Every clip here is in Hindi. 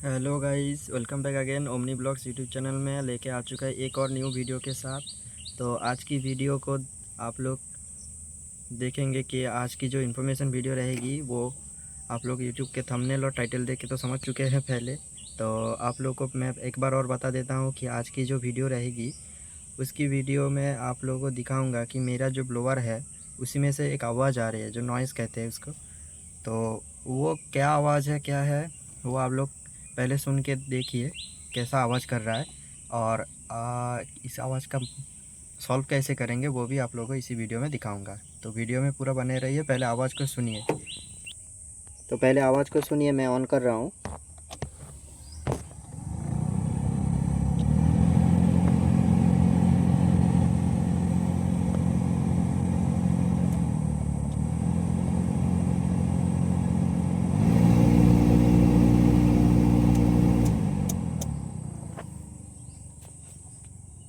Hello guys, welcome back again omni blogs YouTube channel में लेके आ चुका है एक और न्यू वीडियो के साथ। तो आज की वीडियो को आप लोग देखेंगे कि आज की जो इन्फॉर्मेशन वीडियो रहेगी वो आप लोग यूट्यूब के थंबनेल और टाइटल देख के तो समझ चुके हैं पहले। तो आप लोग को मैं एक बार और बता देता हूँ कि आज की जो वीडियो रहेगी उसकी वीडियो में आप लोगों को दिखाऊँगा कि मेरा जो ब्लोअर है उसी में से एक आवाज़ आ रही है जो नॉइज़ कहते हैं उसको। तो वो क्या आवाज़ है, क्या है, वो आप लोग पहले सुन के देखिए कैसा आवाज़ कर रहा है। और इस आवाज़ का सॉल्व कैसे करेंगे वो भी आप लोगों को इसी वीडियो में दिखाऊंगा। तो वीडियो में पूरा बने रहिए, पहले आवाज़ को सुनिए। तो पहले आवाज़ को सुनिए, मैं ऑन कर रहा हूँ।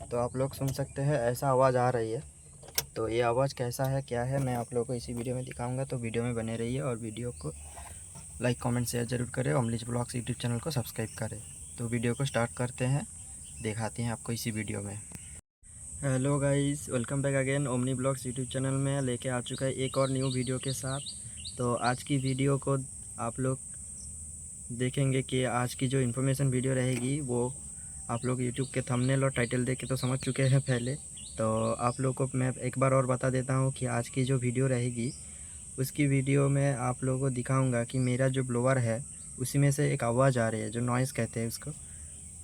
तो आप लोग सुन सकते हैं ऐसा आवाज़ आ रही है। तो ये आवाज़ कैसा है, क्या है, मैं आप लोगों को इसी वीडियो में दिखाऊंगा। तो वीडियो में बने रहिए और वीडियो को लाइक कमेंट शेयर ज़रूर करें। ओमलीज ब्लॉग्स यूट्यूब चैनल को सब्सक्राइब करें। तो वीडियो को स्टार्ट करते हैं, दिखाते हैं आपको इसी वीडियो में। Hello guys, welcome back again omni blogs YouTube channel में लेके आ चुका है एक और न्यू वीडियो के साथ। तो आज की वीडियो को आप लोग देखेंगे कि आज की जो इन्फॉर्मेशन वीडियो रहेगी वो आप लोग यूट्यूब के थंबनेल और टाइटल देख के तो समझ चुके हैं पहले। तो आप लोग को मैं एक बार और बता देता हूँ कि आज की जो वीडियो रहेगी उसकी वीडियो में आप लोगों को दिखाऊंगा कि मेरा जो ब्लोअर है उसी में से एक आवाज़ आ रही है जो नॉइज़ कहते हैं उसको।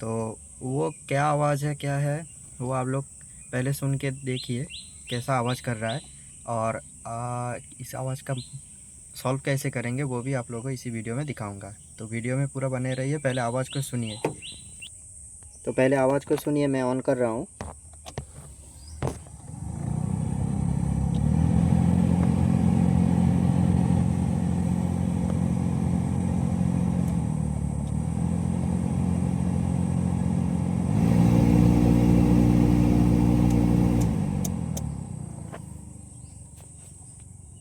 तो वो क्या आवाज़ है, क्या है, वो आप लोग पहले सुन के देखिए कैसा आवाज़ कर रहा है। और इस आवाज़ का सॉल्व कैसे करेंगे वो भी आप लोगों को इसी वीडियो में दिखाऊंगा। तो वीडियो में पूरा बने रहिए, पहले आवाज़ को सुनिए। तो पहले आवाज़ को सुनिए, मैं ऑन कर रहा हूँ।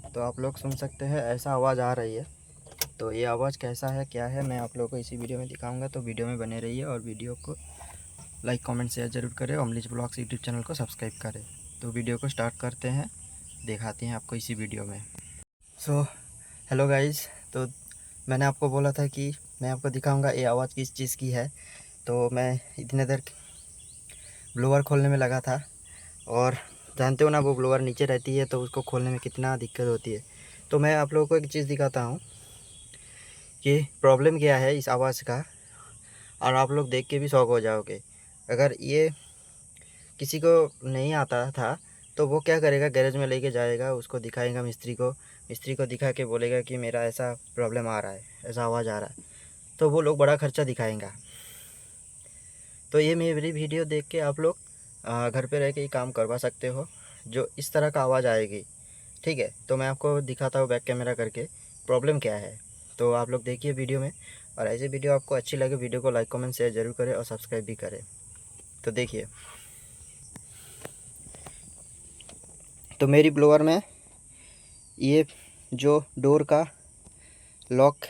तो आप लोग सुन सकते हैं ऐसा आवाज़ आ रही है। तो ये आवाज़ कैसा है, क्या है, मैं आप लोगों को इसी वीडियो में दिखाऊंगा। तो वीडियो में बने रहिए और वीडियो को लाइक कमेंट शेयर ज़रूर करें। ओमलीज ब्लॉग्स यूट्यूब चैनल को सब्सक्राइब करें। तो वीडियो को स्टार्ट करते हैं, दिखाते हैं आपको इसी वीडियो में। सो हेलो गाइस, तो मैंने आपको बोला था कि मैं आपको दिखाऊंगा ये आवाज़ किस चीज़ की है। तो मैं इतने देर ब्लोअर खोलने में लगा था और जानते हो ना वो ब्लोअर नीचे रहती है तो उसको खोलने में कितना दिक्कत होती है। तो मैं आप लोगों को एक चीज़ दिखाता हूँ कि प्रॉब्लम क्या है इस आवाज़ का, और आप लोग देख के भी शॉक हो जाओगे। अगर ये किसी को नहीं आता था तो वो क्या करेगा, गैरेज में लेके जाएगा, उसको दिखाएगा मिस्त्री को दिखा के बोलेगा कि मेरा ऐसा प्रॉब्लम आ रहा है, ऐसा आवाज़ आ रहा है। तो वो लोग बड़ा खर्चा दिखाएंगा। तो ये मेरी वीडियो देख के आप लोग घर पे रह के ही काम करवा सकते हो जो इस तरह का आवाज़ आएगी। ठीक है, तो मैं आपको दिखाता हूँ बैक कैमरा करके प्रॉब्लम क्या है। तो आप लोग देखिए वीडियो में, और ऐसे वीडियो आपको अच्छी लगे वीडियो को लाइक कमेंट शेयर ज़रूर करें और सब्सक्राइब भी करें। तो देखिए, तो मेरी ब्लोअर में ये जो डोर का लॉक,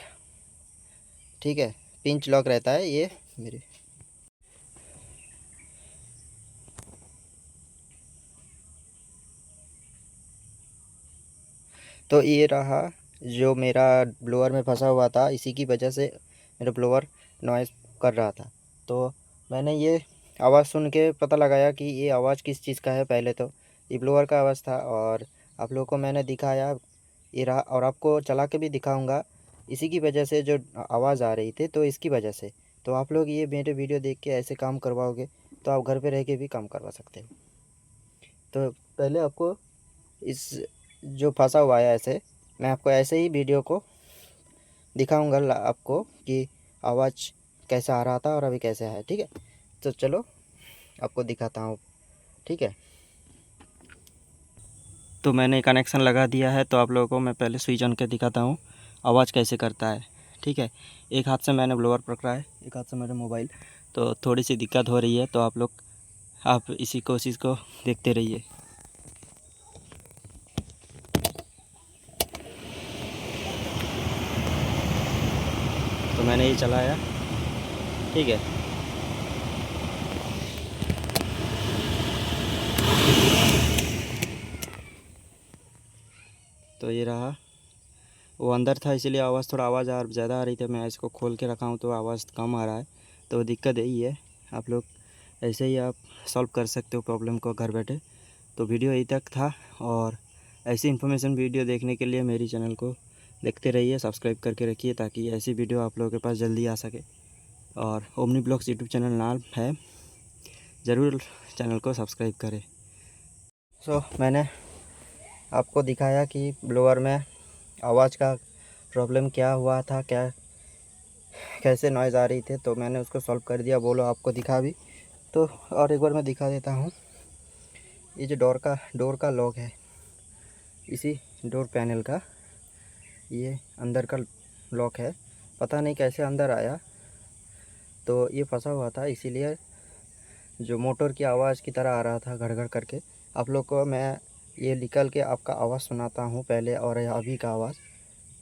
ठीक है, पिंच लॉक रहता है ये मेरे। तो ये रहा जो मेरा ब्लोअर में फंसा हुआ था, इसी की वजह से मेरा ब्लोअर नॉइज़ कर रहा था। तो मैंने ये आवाज़ सुन के पता लगाया कि ये आवाज़ किस चीज़ का है। पहले तो ये ब्लोअर का आवाज़ था और आप लोगों को मैंने दिखाया ये रहा, और आपको चला के भी दिखाऊंगा इसी की वजह से जो आवाज़ आ रही थी, तो इसकी वजह से। तो आप लोग ये मेरे वीडियो देख के ऐसे काम करवाओगे तो आप घर पे रह के भी काम करवा सकते हो। तो पहले आपको इस जो फंसा हुआ है ऐसे, मैं आपको ऐसे ही वीडियो को दिखाऊंगा आपको कि आवाज़ कैसा आ रहा था और अभी कैसे है। ठीक है, तो चलो आपको दिखाता हूँ। ठीक है, तो मैंने कनेक्शन लगा दिया है। तो आप लोगों को मैं पहले स्विच ऑन के दिखाता हूँ आवाज़ कैसे करता है। ठीक है, एक हाथ से मैंने ब्लोअर पकड़ा है, एक हाथ से मेरा मोबाइल, तो थोड़ी सी दिक्कत हो रही है। तो आप इसी कोशिश को देखते रहिए। तो मैंने ये चलाया ठीक है। तो ये रहा, वो अंदर था इसीलिए आवाज़ ज़्यादा आ रही थी। मैं इसको खोल के रखा हूँ तो आवाज़ कम आ रहा है। तो दिक्कत यही है, आप लोग ऐसे ही आप सॉल्व कर सकते हो प्रॉब्लम को घर बैठे। तो वीडियो यही तक था, और ऐसी इन्फॉर्मेशन वीडियो देखने के लिए मेरी चैनल को देखते रहिए, सब्सक्राइब करके रखिए ताकि ऐसी वीडियो आप लोगों के पास जल्दी आ सके। और ओमनी ब्लॉग्स यूट्यूब चैनल नाम है, ज़रूर चैनल को सब्सक्राइब करें। मैंने आपको दिखाया कि ब्लोअर में आवाज़ का प्रॉब्लम क्या हुआ था, कैसे नॉइज़ आ रही थी, तो मैंने उसको सॉल्व कर दिया। बोलो आपको दिखा भी तो, और एक बार मैं दिखा देता हूँ। ये जो डोर का लॉक है, इसी डोर पैनल का ये अंदर का लॉक है। पता नहीं कैसे अंदर आया, तो ये फंसा हुआ था, इसीलिए जो मोटर की आवाज़ की तरह आ रहा था घड़ घड़ करके। आप लोग को मैं ये निकल के आपका आवाज़ सुनाता हूँ पहले, और अभी का आवाज़।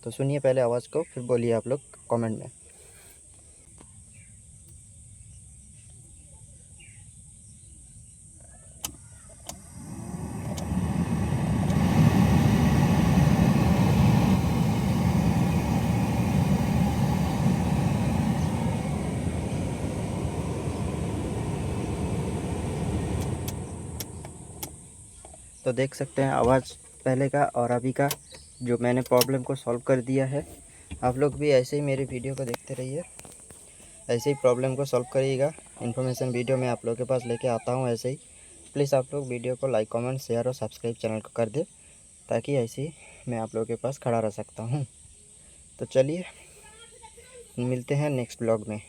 तो सुनिए पहले आवाज़ को, फिर बोलिए आप लोग कमेंट में। तो देख सकते हैं आवाज़ पहले का और अभी का, जो मैंने प्रॉब्लम को सॉल्व कर दिया है। आप लोग भी ऐसे ही मेरे वीडियो को देखते रहिए, ऐसे ही प्रॉब्लम को सॉल्व करिएगा। इन्फॉर्मेशन वीडियो मैं आप लोगों के पास लेके आता हूँ ऐसे ही। प्लीज़ आप लोग वीडियो को लाइक, कमेंट, शेयर और सब्सक्राइब चैनल को कर दे, ताकि ऐसे ही मैं आप लोगों के पास खड़ा रह सकता हूँ। तो चलिए मिलते हैं नेक्स्ट ब्लॉग में।